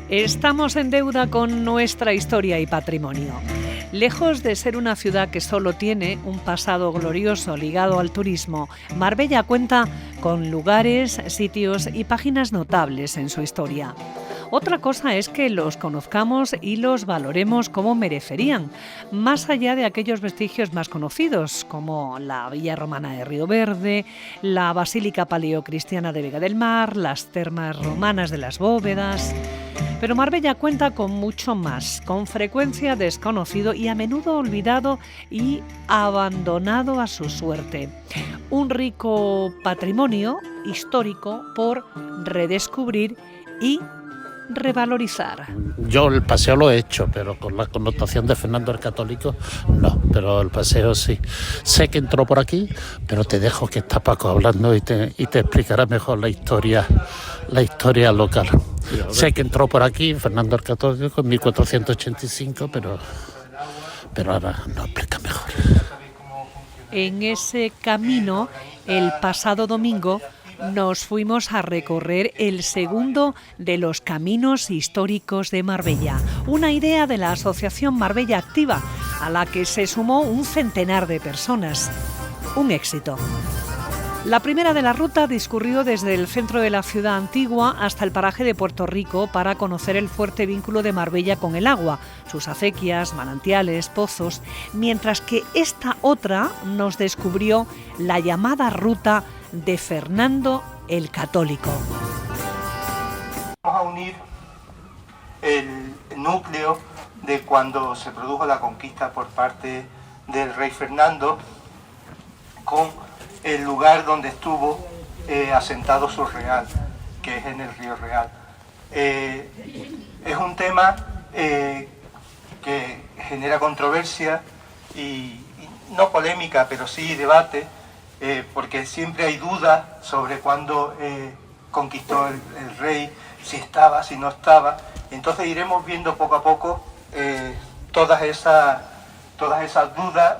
Estamos en deuda con nuestra historia y patrimonio. Lejos de ser una ciudad que solo tiene un pasado glorioso ligado al turismo, Marbella cuenta con lugares, sitios y páginas notables en su historia. Otra cosa es que los conozcamos y los valoremos como merecerían, más allá de aquellos vestigios más conocidos, como la Villa Romana de Río Verde, la Basílica Paleocristiana de Vega del Mar, las termas romanas de las Bóvedas. Pero Marbella cuenta con mucho más, con frecuencia desconocido y a menudo olvidado y abandonado a su suerte. Un rico patrimonio histórico por redescubrir y revalorizar. Yo el paseo lo he hecho, pero con la connotación de Fernando el Católico, no, pero el paseo sí. Sé que entró por aquí, pero te dejo que está Paco hablando y te explicará mejor la historia local. Sí, sé que entró por aquí Fernando el Católico en 1485, pero ahora nos explica mejor. En ese camino, el pasado domingo, nos fuimos a recorrer el segundo de los caminos históricos de Marbella, una idea de la Asociación Marbella Activa, a la que se sumó un centenar de personas. Un éxito. La primera de la ruta discurrió desde el centro de la ciudad antigua hasta el paraje de Puerto Rico para conocer el fuerte vínculo de Marbella con el agua, sus acequias, manantiales, pozos, mientras que esta otra nos descubrió la llamada ruta de Fernando el Católico. Vamos a unir el núcleo de cuando se produjo la conquista por parte del rey Fernando con el lugar donde estuvo asentado su real, que es en el Río Real. Es un tema que genera controversia y no polémica, pero sí debate, porque siempre hay dudas sobre cuándo conquistó el rey, si estaba, si no estaba. Entonces iremos viendo poco a poco todas esas dudas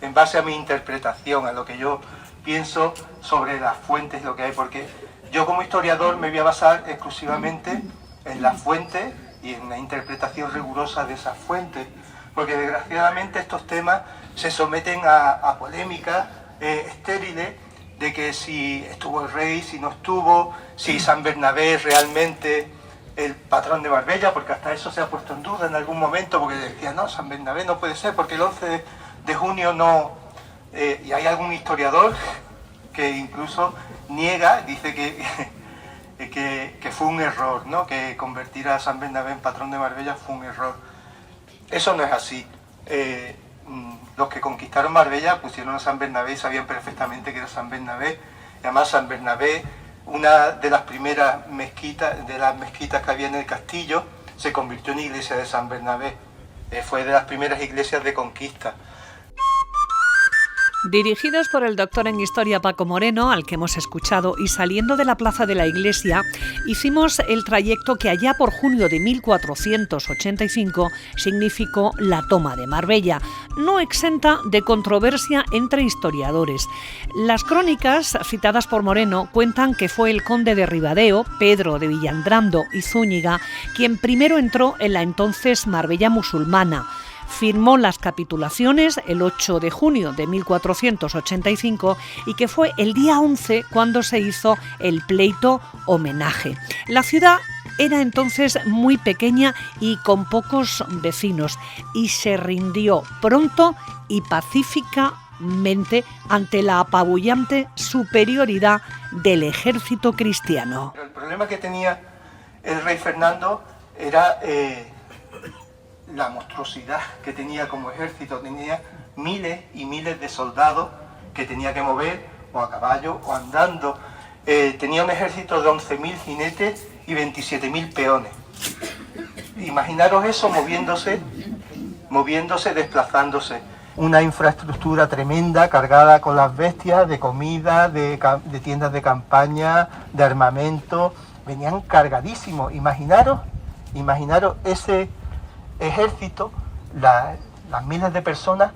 en base a mi interpretación, a lo que yo pienso sobre las fuentes, lo que hay, porque yo como historiador me voy a basar exclusivamente en las fuentes y en la interpretación rigurosa de esas fuentes, porque desgraciadamente estos temas se someten a polémicas estériles de que si estuvo el rey, si no estuvo, si San Bernabé es realmente el patrón de Marbella, porque hasta eso se ha puesto en duda en algún momento, porque decían, no, San Bernabé no puede ser, porque el 11 de junio no, y hay algún historiador que incluso niega, dice que fue un error, ¿no? Que convertir a San Bernabé en patrón de Marbella fue un error. Eso no es así. Los que conquistaron Marbella pusieron a San Bernabé y sabían perfectamente que era San Bernabé. Y además San Bernabé, una de las primeras mezquitas, de las mezquitas que había en el castillo, se convirtió en iglesia de San Bernabé. Fue de las primeras iglesias de conquista. Dirigidos por el doctor en Historia Paco Moreno, al que hemos escuchado, y saliendo de la plaza de la iglesia, hicimos el trayecto que allá por junio de 1485 significó la toma de Marbella, no exenta de controversia entre historiadores. Las crónicas citadas por Moreno cuentan que fue el conde de Ribadeo, Pedro de Villandrando y Zúñiga, quien primero entró en la entonces Marbella musulmana. Firmó las capitulaciones el 8 de junio de 1485 y que fue el día 11 cuando se hizo el pleito homenaje. La ciudad era entonces muy pequeña y con pocos vecinos y se rindió pronto y pacíficamente ante la apabullante superioridad del ejército cristiano. Pero el problema que tenía el rey Fernando era la monstruosidad que tenía como ejército. Tenía miles y miles de soldados que tenía que mover o a caballo o andando. Tenía un ejército de 11.000 jinetes y 27.000 peones. Imaginaros eso moviéndose, desplazándose. Una infraestructura tremenda cargada con las bestias, de comida, de tiendas de campaña, de armamento. Venían cargadísimos. Imaginaros ese ejército, las miles de personas,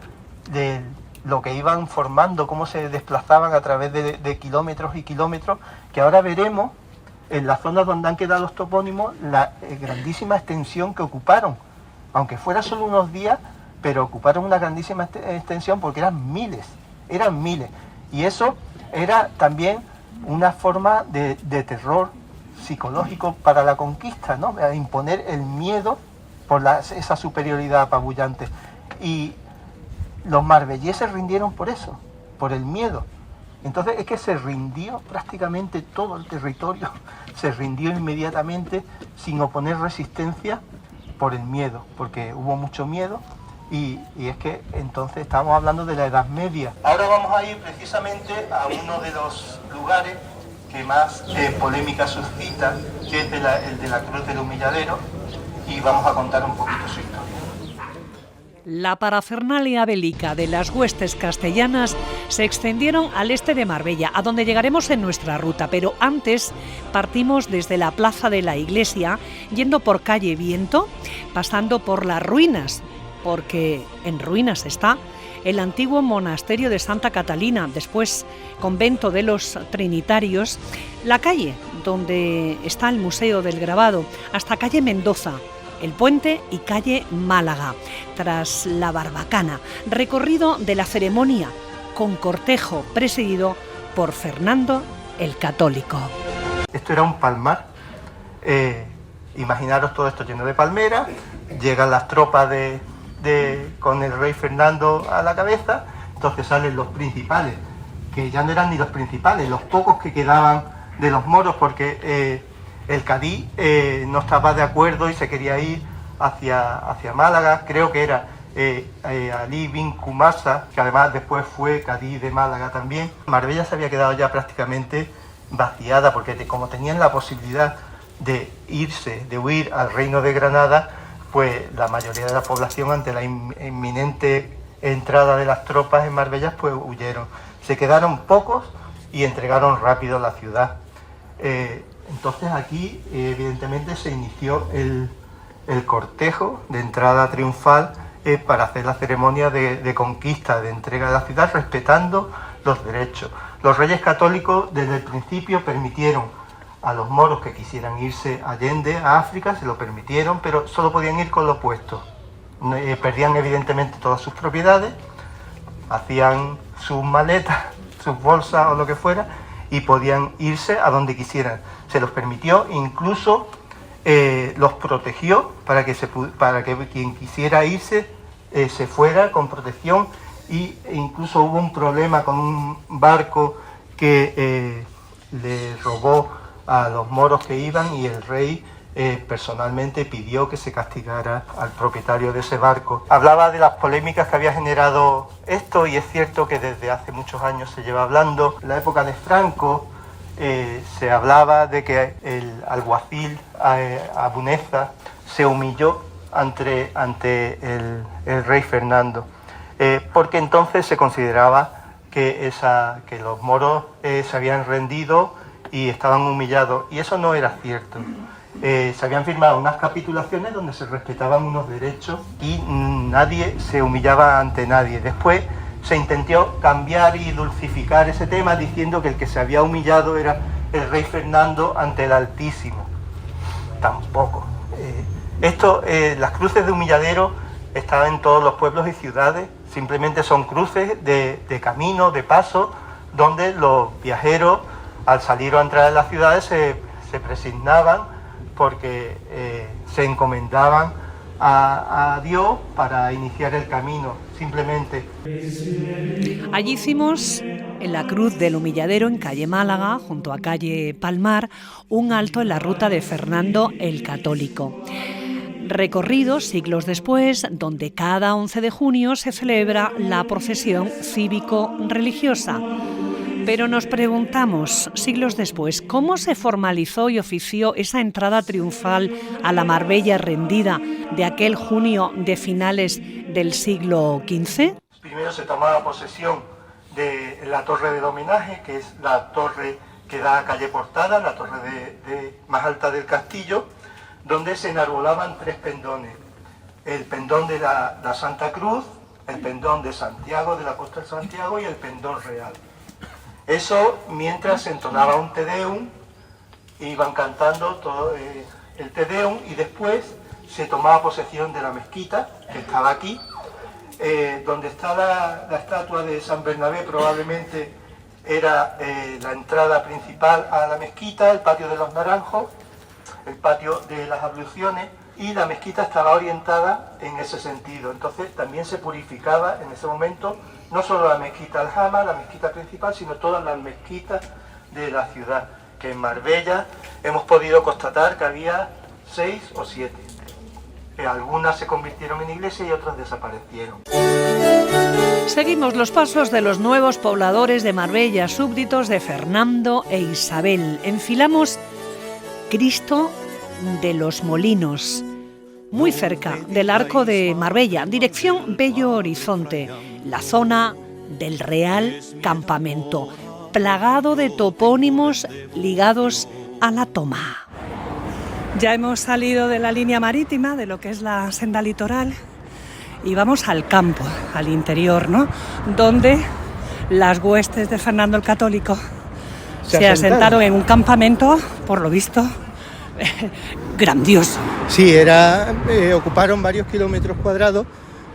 de lo que iban formando, cómo se desplazaban a través de kilómetros y kilómetros, que ahora veremos en la zona donde han quedado los topónimos, la grandísima extensión que ocuparon, aunque fuera solo unos días, pero ocuparon una grandísima extensión porque eran miles, y eso era también una forma de terror psicológico para la conquista, ¿no? A imponer el miedo por esa superioridad apabullante, y los marbelleses rindieron por eso, por el miedo. Entonces es que se rindió prácticamente todo el territorio, se rindió inmediatamente sin oponer resistencia por el miedo, porque hubo mucho miedo, y es que entonces estamos hablando de la Edad Media. Ahora vamos a ir precisamente a uno de los lugares que más polémica suscita, que es el de la Cruz del Humilladero, y vamos a contar un poquito su historia. La parafernalia bélica de las huestes castellanas se extendieron al este de Marbella, a donde llegaremos en nuestra ruta, pero antes partimos desde la plaza de la iglesia, yendo por calle Viento, pasando por las ruinas, porque en ruinas está el antiguo monasterio de Santa Catalina, después convento de los Trinitarios, la calle donde está el Museo del Grabado, hasta calle Mendoza, el Puente y calle Málaga, tras la Barbacana, recorrido de la ceremonia con cortejo presidido por Fernando el Católico. Esto era un palmar, imaginaros todo esto lleno de palmeras, llegan las tropas con el rey Fernando a la cabeza, entonces salen los principales, que ya no eran ni los principales, los pocos que quedaban de los moros, porque el cadí no estaba de acuerdo y se quería ir hacia Málaga. Creo que era Ali bin Kumasa, que además después fue cadí de Málaga también. Marbella se había quedado ya prácticamente vaciada, porque como tenían la posibilidad de irse, de huir al reino de Granada, pues la mayoría de la población, ante la inminente entrada de las tropas en Marbella, pues huyeron. Se quedaron pocos y entregaron rápido la ciudad. Entonces aquí evidentemente se inició el cortejo de entrada triunfal para hacer la ceremonia de conquista, de entrega de la ciudad, respetando los derechos. Los reyes católicos desde el principio permitieron a los moros que quisieran irse allende a África, se lo permitieron, pero solo podían ir con lo opuesto. Perdían evidentemente todas sus propiedades, hacían sus maletas, sus bolsas o lo que fuera, y podían irse a donde quisieran. Se los permitió, incluso los protegió para que quien quisiera irse se fuera con protección, e incluso hubo un problema con un barco que le robó a los moros que iban, y el rey personalmente pidió que se castigara al propietario de ese barco. Hablaba de las polémicas que había generado esto, y es cierto que desde hace muchos años se lleva hablando. En la época de Franco se hablaba de que el alguacil Abuneza se humilló ante el rey Fernando, porque entonces se consideraba que los moros se habían rendido y estaban humillados, y eso no era cierto. Se habían firmado unas capitulaciones donde se respetaban unos derechos y nadie se humillaba ante nadie. Después se intentó cambiar y dulcificar ese tema diciendo que el que se había humillado era el rey Fernando ante el Altísimo. Tampoco. Las cruces de humilladero están en todos los pueblos y ciudades, simplemente son cruces de camino, de paso, donde los viajeros al salir o entrar en las ciudades se presignaban, porque se encomendaban a Dios para iniciar el camino, simplemente. Allí hicimos, en la Cruz del Humilladero, en calle Málaga, junto a calle Palmar, un alto en la ruta de Fernando el Católico. Recorrido siglos después, donde cada 11 de junio se celebra la procesión cívico-religiosa. Pero nos preguntamos, siglos después, ¿cómo se formalizó y ofició esa entrada triunfal a la Marbella rendida de aquel junio de finales del siglo XV? Primero se tomaba posesión de la torre del homenaje, que es la torre que da a calle Portada, la torre más alta del castillo, donde se enarbolaban 3 pendones. El pendón de la Santa Cruz, el pendón de Santiago, del apóstol Santiago, y el pendón real. Eso mientras se entonaba un Te Deum iban cantando todo el Te Deum, y después se tomaba posesión de la mezquita, que estaba aquí, donde está la estatua de San Bernabé. Probablemente era la entrada principal a la mezquita, el patio de los naranjos, el patio de las abluciones, y la mezquita estaba orientada en ese sentido. Entonces también se purificaba en ese momento no solo la mezquita Al-Hama, la mezquita principal, sino todas las mezquitas de la ciudad, que en Marbella hemos podido constatar que había 6 o 7. Algunas se convirtieron en iglesia y otras desaparecieron. Seguimos los pasos de los nuevos pobladores de Marbella, súbditos de Fernando e Isabel. Enfilamos Cristo de los Molinos, muy cerca del Arco de Marbella, dirección Bello Horizonte, la zona del Real Campamento, plagado de topónimos ligados a la toma. Ya hemos salido de la línea marítima, de lo que es la senda litoral, y vamos al campo, al interior, ¿no? Donde las huestes de Fernando el Católico se asentaron en un campamento, por lo visto, grandioso. Sí, ocuparon varios kilómetros cuadrados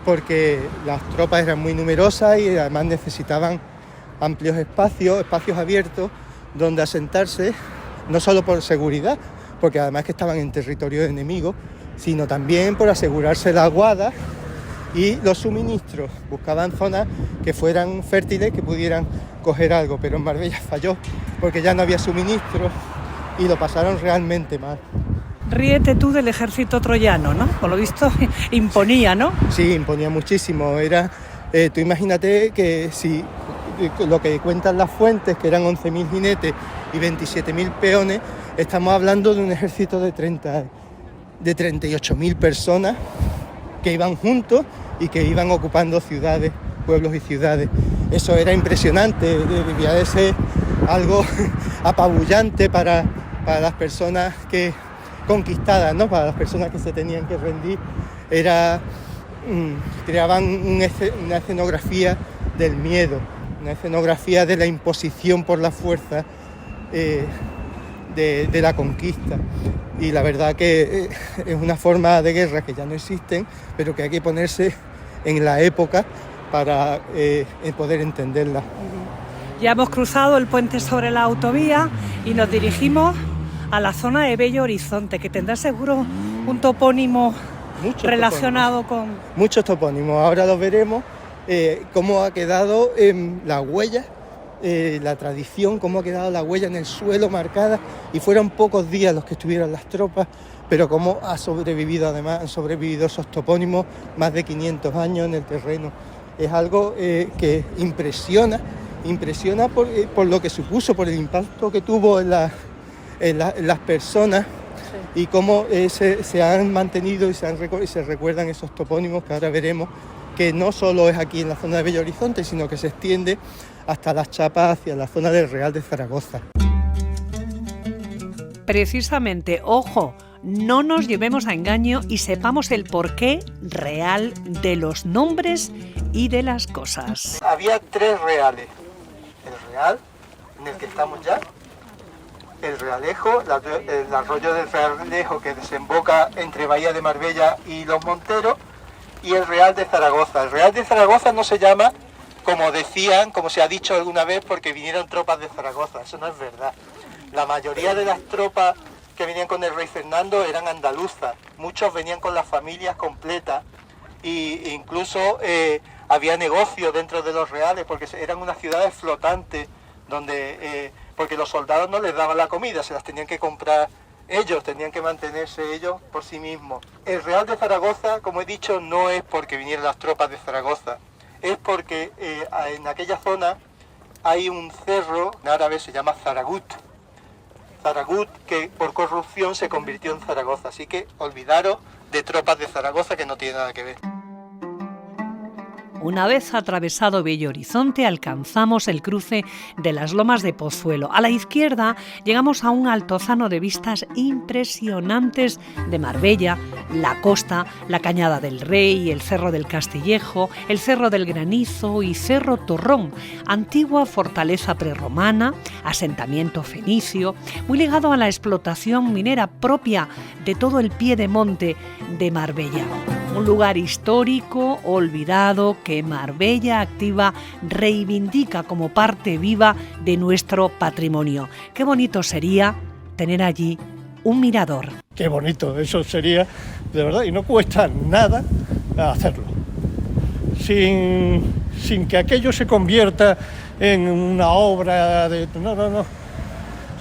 porque las tropas eran muy numerosas y además necesitaban amplios espacios abiertos donde asentarse, no solo por seguridad, porque además que estaban en territorio enemigo, sino también por asegurarse la aguada y los suministros. Buscaban zonas que fueran fértiles, que pudieran coger algo, pero en Marbella falló porque ya no había suministros y lo pasaron realmente mal. Ríete tú del ejército troyano, ¿no? Por lo visto imponía, ¿no? Sí, imponía muchísimo. Tú imagínate que si lo que cuentan las fuentes, que eran 11.000 jinetes y 27.000 peones, estamos hablando de un ejército de 38.000 personas que iban juntos y que iban ocupando ciudades, pueblos y ciudades. Eso era impresionante, debía de ser algo apabullante para las personas conquistadas, ¿no? Para las personas que se tenían que rendir. Creaban una escenografía del miedo, una escenografía de la imposición por la fuerza de la conquista. Y la verdad que es una forma de guerra que ya no existen, pero que hay que ponerse en la época para poder entenderla. Ya hemos cruzado el puente sobre la autovía y nos dirigimos a la zona de Bello Horizonte, que tendrá seguro un topónimo relacionado con... Muchos topónimos, ahora lo veremos, cómo ha quedado la huella, la tradición, cómo ha quedado la huella en el suelo marcada, y fueron pocos días los que estuvieron las tropas, pero cómo han sobrevivido esos topónimos más de 500 años en el terreno. Es algo que impresiona por lo que supuso, por el impacto que tuvo en las personas, sí. Y cómo se han mantenido y se recuerdan esos topónimos que ahora veremos, que no solo es aquí en la zona de Bello Horizonte, sino que se extiende hasta las Chapas, hacia la zona del Real de Zaragoza. Precisamente, ojo, no nos llevemos a engaño y sepamos el porqué real de los nombres y de las cosas. Había 3 reales: el real, en el que estamos ya, el Realejo, el arroyo del Realejo, que desemboca entre Bahía de Marbella y Los Monteros, y el Real de Zaragoza. El Real de Zaragoza no se llama, como decían, como se ha dicho alguna vez, porque vinieron tropas de Zaragoza. Eso no es verdad. La mayoría de las tropas que venían con el rey Fernando eran andaluzas. Muchos venían con las familias completas, e incluso había negocio dentro de los reales, porque eran unas ciudades flotantes, donde porque los soldados no les daban la comida, se las tenían que comprar ellos, tenían que mantenerse ellos por sí mismos. El Real de Zaragoza, como he dicho, no es porque vinieran las tropas de Zaragoza, es porque en aquella zona hay un cerro, en árabe se llama Zaragut, que por corrupción se convirtió en Zaragoza, así que olvidaros de tropas de Zaragoza, que no tiene nada que ver. Una vez atravesado Bello Horizonte, alcanzamos el cruce de las Lomas de Pozuelo. A la izquierda llegamos a un altozano de vistas impresionantes de Marbella, la costa, la Cañada del Rey, el Cerro del Castillejo, el Cerro del Granizo y Cerro Torrón, antigua fortaleza prerromana, asentamiento fenicio, muy ligado a la explotación minera propia de todo el pie de monte de Marbella. Un lugar histórico, olvidado, que Marbella Activa reivindica como parte viva de nuestro patrimonio. Qué bonito sería tener allí un mirador. Qué bonito, eso sería, de verdad, y no cuesta nada hacerlo. Sin que aquello se convierta en una obra de... No.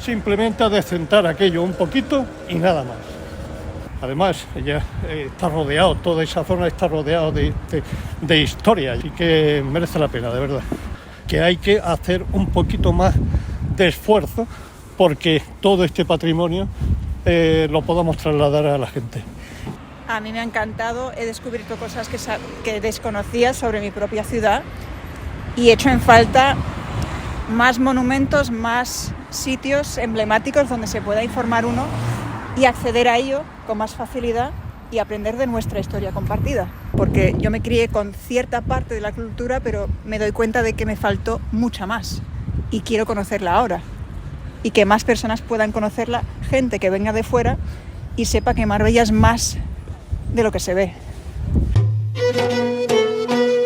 Simplemente adecentar aquello un poquito y nada más. Además, ya está rodeado, toda esa zona está rodeada de historia, y que merece la pena, de verdad. Que hay que hacer un poquito más de esfuerzo porque todo este patrimonio lo podamos trasladar a la gente. A mí me ha encantado, he descubierto cosas que desconocía sobre mi propia ciudad y he hecho en falta más monumentos, más sitios emblemáticos donde se pueda informar uno y acceder a ello con más facilidad y aprender de nuestra historia compartida. Porque yo me crié con cierta parte de la cultura, pero me doy cuenta de que me faltó mucha más y quiero conocerla ahora. Y que más personas puedan conocerla, gente que venga de fuera y sepa que Marbella es más de lo que se ve.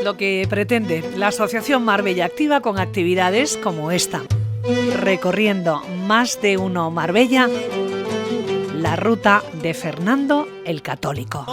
Lo que pretende la Asociación Marbella Activa con actividades como esta. Recorriendo Más de Uno Marbella, la ruta de Fernando el Católico.